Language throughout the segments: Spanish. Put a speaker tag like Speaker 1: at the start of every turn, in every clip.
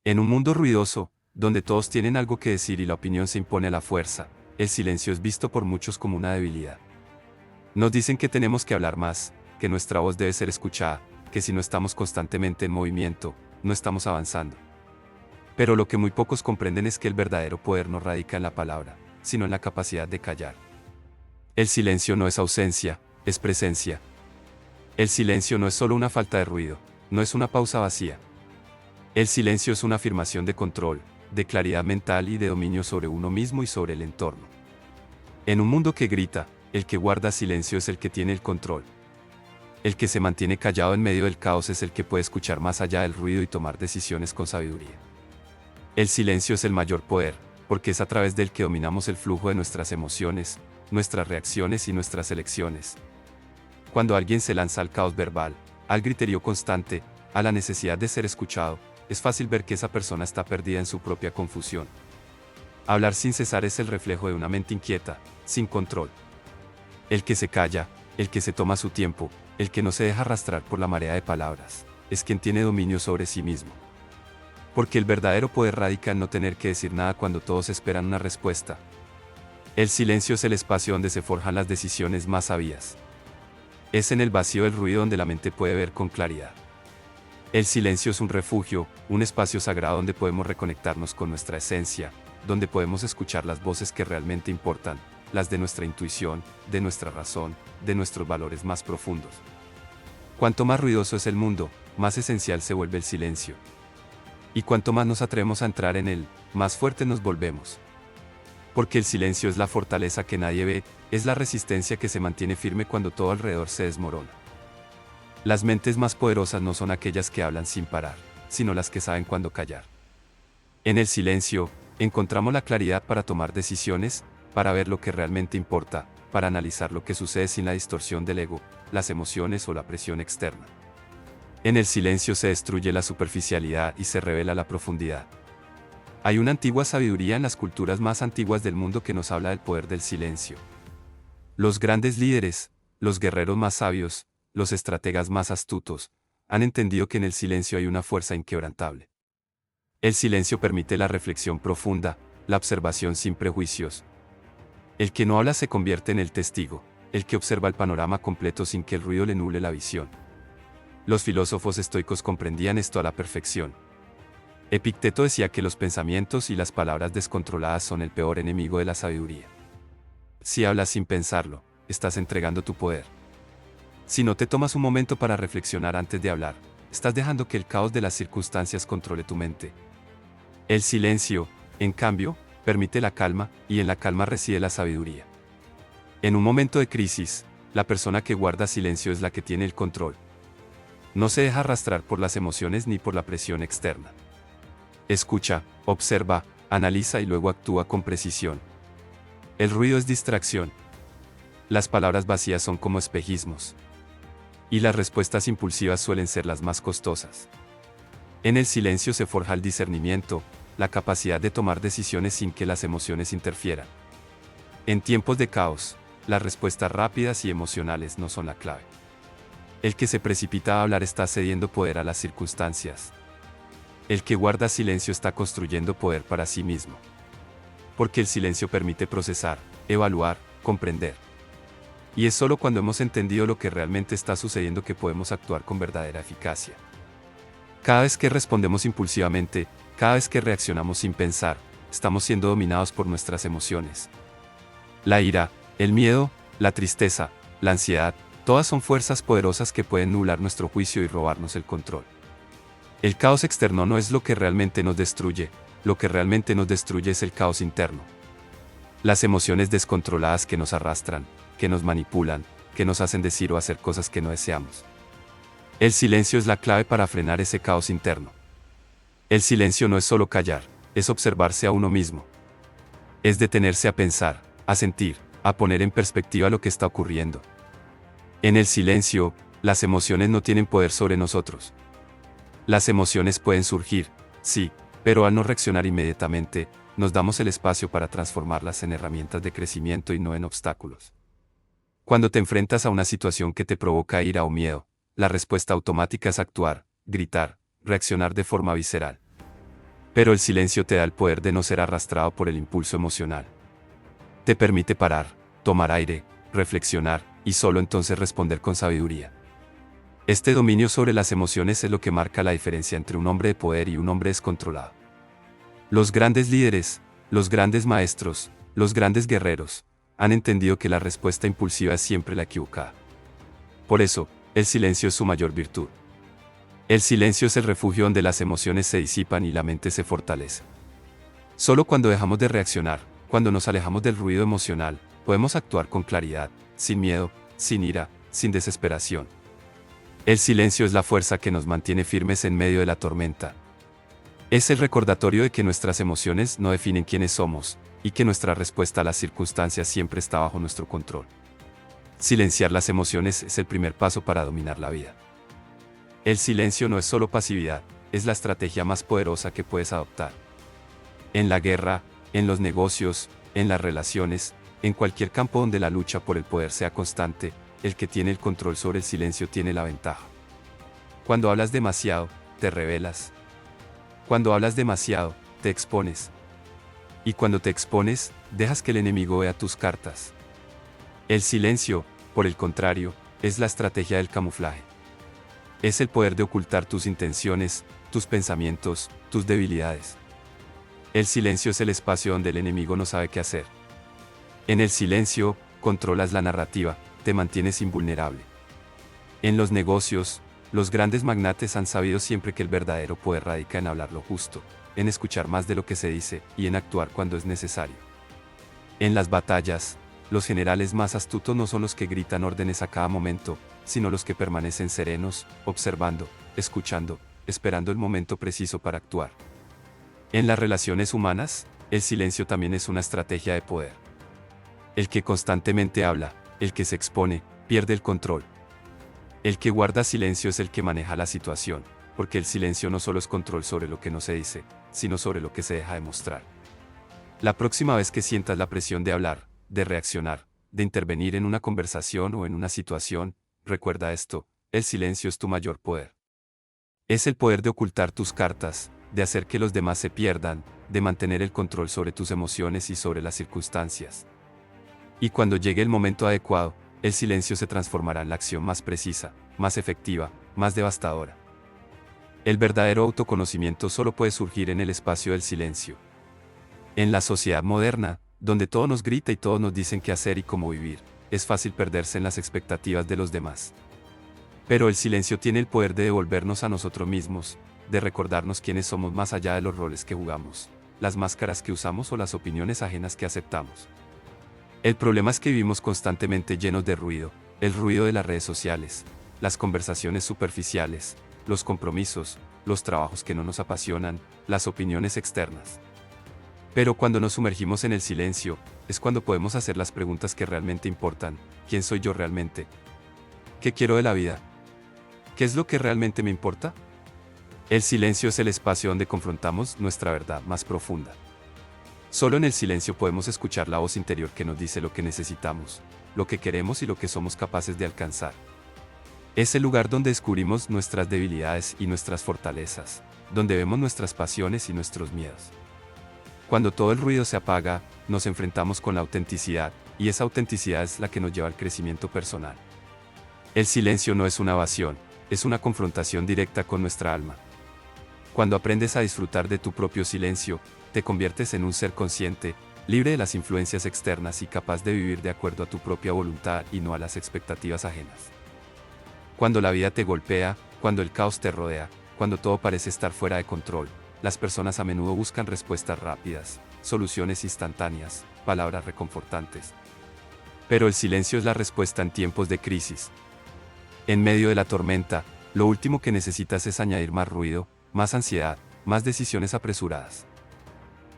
Speaker 1: En un mundo ruidoso, donde todos tienen algo que decir y la opinión se impone a la fuerza, el silencio es visto por muchos como una debilidad. Nos dicen que tenemos que hablar más, que nuestra voz debe ser escuchada, que si no estamos constantemente en movimiento, no estamos avanzando. Pero lo que muy pocos comprenden es que el verdadero poder no radica en la palabra, sino en la capacidad de callar. El silencio no es ausencia, es presencia. El silencio no es solo una falta de ruido, no es una pausa vacía. El silencio es una afirmación de control, de claridad mental y de dominio sobre uno mismo y sobre el entorno. En un mundo que grita, el que guarda silencio es el que tiene el control. El que se mantiene callado en medio del caos es el que puede escuchar más allá del ruido y tomar decisiones con sabiduría. El silencio es el mayor poder, porque es a través del que dominamos el flujo de nuestras emociones, nuestras reacciones y nuestras elecciones. Cuando alguien se lanza al caos verbal, al griterío constante, a la necesidad de ser escuchado, es fácil ver que esa persona está perdida en su propia confusión. Hablar sin cesar es el reflejo de una mente inquieta, sin control. El que se calla, el que se toma su tiempo, el que no se deja arrastrar por la marea de palabras, es quien tiene dominio sobre sí mismo. Porque el verdadero poder radica en no tener que decir nada cuando todos esperan una respuesta. El silencio es el espacio donde se forjan las decisiones más sabias. Es en el vacío del ruido donde la mente puede ver con claridad. El silencio es un refugio, un espacio sagrado donde podemos reconectarnos con nuestra esencia, donde podemos escuchar las voces que realmente importan, las de nuestra intuición, de nuestra razón, de nuestros valores más profundos. Cuanto más ruidoso es el mundo, más esencial se vuelve el silencio. Y cuanto más nos atrevemos a entrar en él, más fuertes nos volvemos. Porque el silencio es la fortaleza que nadie ve, es la resistencia que se mantiene firme cuando todo alrededor se desmorona. Las mentes más poderosas no son aquellas que hablan sin parar, sino las que saben cuándo callar. En el silencio, encontramos la claridad para tomar decisiones, para ver lo que realmente importa, para analizar lo que sucede sin la distorsión del ego, las emociones o la presión externa. En el silencio se destruye la superficialidad y se revela la profundidad. Hay una antigua sabiduría en las culturas más antiguas del mundo que nos habla del poder del silencio. Los grandes líderes, los guerreros más sabios, los estrategas más astutos, han entendido que en el silencio hay una fuerza inquebrantable. El silencio permite la reflexión profunda, la observación sin prejuicios. El que no habla se convierte en el testigo, el que observa el panorama completo sin que el ruido le nuble la visión. Los filósofos estoicos comprendían esto a la perfección. Epicteto decía que los pensamientos y las palabras descontroladas son el peor enemigo de la sabiduría. Si hablas sin pensarlo, estás entregando tu poder. Si no te tomas un momento para reflexionar antes de hablar, estás dejando que el caos de las circunstancias controle tu mente. El silencio, en cambio, permite la calma, y en la calma reside la sabiduría. En un momento de crisis, la persona que guarda silencio es la que tiene el control. No se deja arrastrar por las emociones ni por la presión externa. Escucha, observa, analiza y luego actúa con precisión. El ruido es distracción. Las palabras vacías son como espejismos. Y las respuestas impulsivas suelen ser las más costosas. En el silencio se forja el discernimiento, la capacidad de tomar decisiones sin que las emociones interfieran. En tiempos de caos, las respuestas rápidas y emocionales no son la clave. El que se precipita a hablar está cediendo poder a las circunstancias. El que guarda silencio está construyendo poder para sí mismo. Porque el silencio permite procesar, evaluar, comprender. Y es solo cuando hemos entendido lo que realmente está sucediendo que podemos actuar con verdadera eficacia. Cada vez que respondemos impulsivamente, cada vez que reaccionamos sin pensar, estamos siendo dominados por nuestras emociones. La ira, el miedo, la tristeza, la ansiedad, todas son fuerzas poderosas que pueden nublar nuestro juicio y robarnos el control. El caos externo no es lo que realmente nos destruye, lo que realmente nos destruye es el caos interno. Las emociones descontroladas que nos arrastran, que nos manipulan, que nos hacen decir o hacer cosas que no deseamos. El silencio es la clave para frenar ese caos interno. El silencio no es solo callar, es observarse a uno mismo. Es detenerse a pensar, a sentir, a poner en perspectiva lo que está ocurriendo. En el silencio, las emociones no tienen poder sobre nosotros. Las emociones pueden surgir, sí, pero al no reaccionar inmediatamente, nos damos el espacio para transformarlas en herramientas de crecimiento y no en obstáculos. Cuando te enfrentas a una situación que te provoca ira o miedo, la respuesta automática es actuar, gritar, reaccionar de forma visceral. Pero el silencio te da el poder de no ser arrastrado por el impulso emocional. Te permite parar, tomar aire, reflexionar, y solo entonces responder con sabiduría. Este dominio sobre las emociones es lo que marca la diferencia entre un hombre de poder y un hombre descontrolado. Los grandes líderes, los grandes maestros, los grandes guerreros, han entendido que la respuesta impulsiva es siempre la equivocada. Por eso, el silencio es su mayor virtud. El silencio es el refugio donde las emociones se disipan y la mente se fortalece. Solo cuando dejamos de reaccionar, cuando nos alejamos del ruido emocional, podemos actuar con claridad, sin miedo, sin ira, sin desesperación. El silencio es la fuerza que nos mantiene firmes en medio de la tormenta. Es el recordatorio de que nuestras emociones no definen quiénes somos, y que nuestra respuesta a las circunstancias siempre está bajo nuestro control. Silenciar las emociones es el primer paso para dominar la vida. El silencio no es solo pasividad, es la estrategia más poderosa que puedes adoptar. En la guerra, en los negocios, en las relaciones, en cualquier campo donde la lucha por el poder sea constante, el que tiene el control sobre el silencio tiene la ventaja. Cuando hablas demasiado, te revelas. Cuando hablas demasiado, te expones. Y cuando te expones, dejas que el enemigo vea tus cartas. El silencio, por el contrario, es la estrategia del camuflaje. Es el poder de ocultar tus intenciones, tus pensamientos, tus debilidades. El silencio es el espacio donde el enemigo no sabe qué hacer. En el silencio, controlas la narrativa, te mantienes invulnerable. En los negocios, los grandes magnates han sabido siempre que el verdadero poder radica en hablar lo justo, en escuchar más de lo que se dice y en actuar cuando es necesario. En las batallas, los generales más astutos no son los que gritan órdenes a cada momento, sino los que permanecen serenos, observando, escuchando, esperando el momento preciso para actuar. En las relaciones humanas, el silencio también es una estrategia de poder. El que constantemente habla, el que se expone, pierde el control. El que guarda silencio es el que maneja la situación, porque el silencio no solo es control sobre lo que no se dice, sino sobre lo que se deja de mostrar. La próxima vez que sientas la presión de hablar, de reaccionar, de intervenir en una conversación o en una situación, recuerda esto: el silencio es tu mayor poder. Es el poder de ocultar tus cartas, de hacer que los demás se pierdan, de mantener el control sobre tus emociones y sobre las circunstancias. Y cuando llegue el momento adecuado, el silencio se transformará en la acción más precisa, más efectiva, más devastadora. El verdadero autoconocimiento solo puede surgir en el espacio del silencio. En la sociedad moderna, donde todo nos grita y todos nos dicen qué hacer y cómo vivir, es fácil perderse en las expectativas de los demás. Pero el silencio tiene el poder de devolvernos a nosotros mismos, de recordarnos quiénes somos más allá de los roles que jugamos, las máscaras que usamos o las opiniones ajenas que aceptamos. El problema es que vivimos constantemente llenos de ruido, el ruido de las redes sociales, las conversaciones superficiales, los compromisos, los trabajos que no nos apasionan, las opiniones externas. Pero cuando nos sumergimos en el silencio, es cuando podemos hacer las preguntas que realmente importan. ¿Quién soy yo realmente? ¿Qué quiero de la vida? ¿Qué es lo que realmente me importa? El silencio es el espacio donde confrontamos nuestra verdad más profunda. Solo en el silencio podemos escuchar la voz interior que nos dice lo que necesitamos, lo que queremos y lo que somos capaces de alcanzar. Es el lugar donde descubrimos nuestras debilidades y nuestras fortalezas, donde vemos nuestras pasiones y nuestros miedos. Cuando todo el ruido se apaga, nos enfrentamos con la autenticidad, y esa autenticidad es la que nos lleva al crecimiento personal. El silencio no es una evasión, es una confrontación directa con nuestra alma. Cuando aprendes a disfrutar de tu propio silencio, te conviertes en un ser consciente, libre de las influencias externas y capaz de vivir de acuerdo a tu propia voluntad y no a las expectativas ajenas. Cuando la vida te golpea, cuando el caos te rodea, cuando todo parece estar fuera de control, las personas a menudo buscan respuestas rápidas, soluciones instantáneas, palabras reconfortantes. Pero el silencio es la respuesta en tiempos de crisis. En medio de la tormenta, lo último que necesitas es añadir más ruido, más ansiedad, más decisiones apresuradas.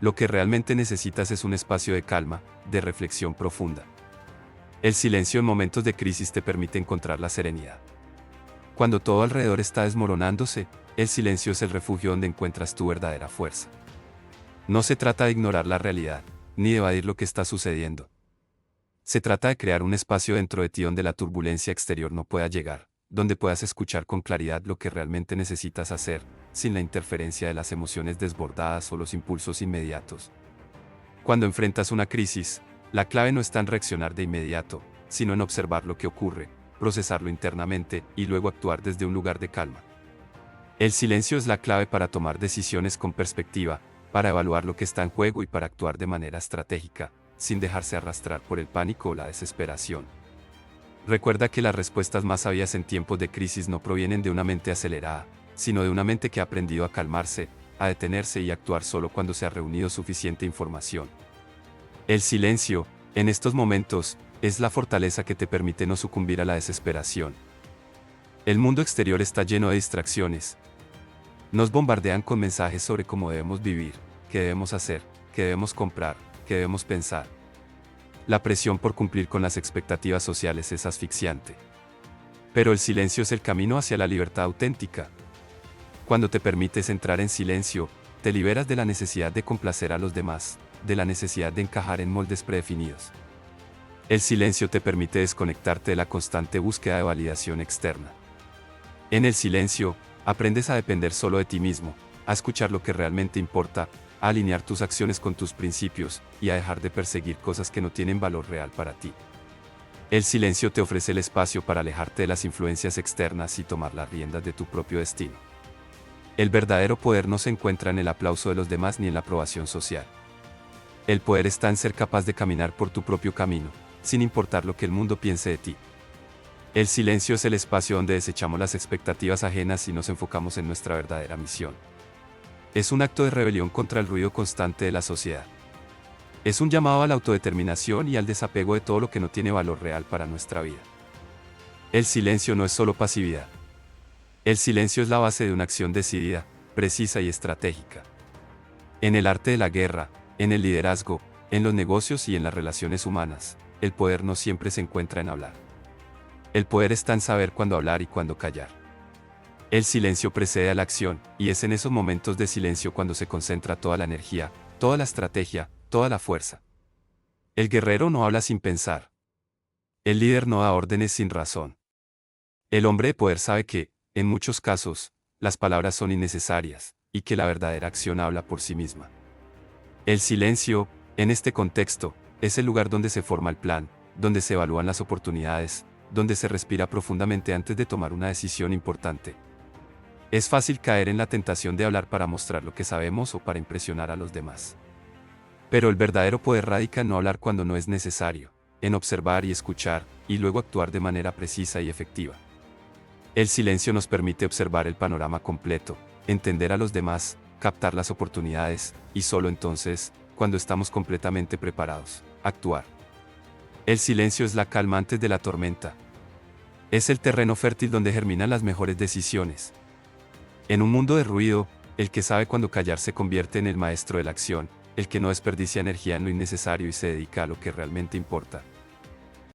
Speaker 1: Lo que realmente necesitas es un espacio de calma, de reflexión profunda. El silencio en momentos de crisis te permite encontrar la serenidad. Cuando todo alrededor está desmoronándose, el silencio es el refugio donde encuentras tu verdadera fuerza. No se trata de ignorar la realidad, ni de evadir lo que está sucediendo. Se trata de crear un espacio dentro de ti donde la turbulencia exterior no pueda llegar, donde puedas escuchar con claridad lo que realmente necesitas hacer, sin la interferencia de las emociones desbordadas o los impulsos inmediatos. Cuando enfrentas una crisis, la clave no está en reaccionar de inmediato, sino en observar lo que ocurre, procesarlo internamente y luego actuar desde un lugar de calma. El silencio es la clave para tomar decisiones con perspectiva, para evaluar lo que está en juego y para actuar de manera estratégica, sin dejarse arrastrar por el pánico o la desesperación. Recuerda que las respuestas más sabias en tiempos de crisis no provienen de una mente acelerada, sino de una mente que ha aprendido a calmarse, a detenerse y actuar solo cuando se ha reunido suficiente información. El silencio, en estos momentos, es la fortaleza que te permite no sucumbir a la desesperación. El mundo exterior está lleno de distracciones. Nos bombardean con mensajes sobre cómo debemos vivir, qué debemos hacer, qué debemos comprar, qué debemos pensar. La presión por cumplir con las expectativas sociales es asfixiante. Pero el silencio es el camino hacia la libertad auténtica. Cuando te permites entrar en silencio, te liberas de la necesidad de complacer a los demás, de la necesidad de encajar en moldes predefinidos. El silencio te permite desconectarte de la constante búsqueda de validación externa. En el silencio, aprendes a depender solo de ti mismo, a escuchar lo que realmente importa, a alinear tus acciones con tus principios y a dejar de perseguir cosas que no tienen valor real para ti. El silencio te ofrece el espacio para alejarte de las influencias externas y tomar las riendas de tu propio destino. El verdadero poder no se encuentra en el aplauso de los demás ni en la aprobación social. El poder está en ser capaz de caminar por tu propio camino, sin importar lo que el mundo piense de ti. El silencio es el espacio donde desechamos las expectativas ajenas y nos enfocamos en nuestra verdadera misión. Es un acto de rebelión contra el ruido constante de la sociedad. Es un llamado a la autodeterminación y al desapego de todo lo que no tiene valor real para nuestra vida. El silencio no es solo pasividad. El silencio es la base de una acción decidida, precisa y estratégica. En el arte de la guerra, en el liderazgo, en los negocios y en las relaciones humanas, el poder no siempre se encuentra en hablar. El poder está en saber cuándo hablar y cuándo callar. El silencio precede a la acción, y es en esos momentos de silencio cuando se concentra toda la energía, toda la estrategia, toda la fuerza. El guerrero no habla sin pensar. El líder no da órdenes sin razón. El hombre de poder sabe que, en muchos casos, las palabras son innecesarias, y que la verdadera acción habla por sí misma. El silencio, en este contexto, es el lugar donde se forma el plan, donde se evalúan las oportunidades, donde se respira profundamente antes de tomar una decisión importante. Es fácil caer en la tentación de hablar para mostrar lo que sabemos o para impresionar a los demás. Pero el verdadero poder radica en no hablar cuando no es necesario, en observar y escuchar, y luego actuar de manera precisa y efectiva. El silencio nos permite observar el panorama completo, entender a los demás, captar las oportunidades, y solo entonces, cuando estamos completamente preparados, actuar. El silencio es la calma antes de la tormenta. Es el terreno fértil donde germinan las mejores decisiones. En un mundo de ruido, el que sabe cuándo callar se convierte en el maestro de la acción, el que no desperdicia energía en lo innecesario y se dedica a lo que realmente importa.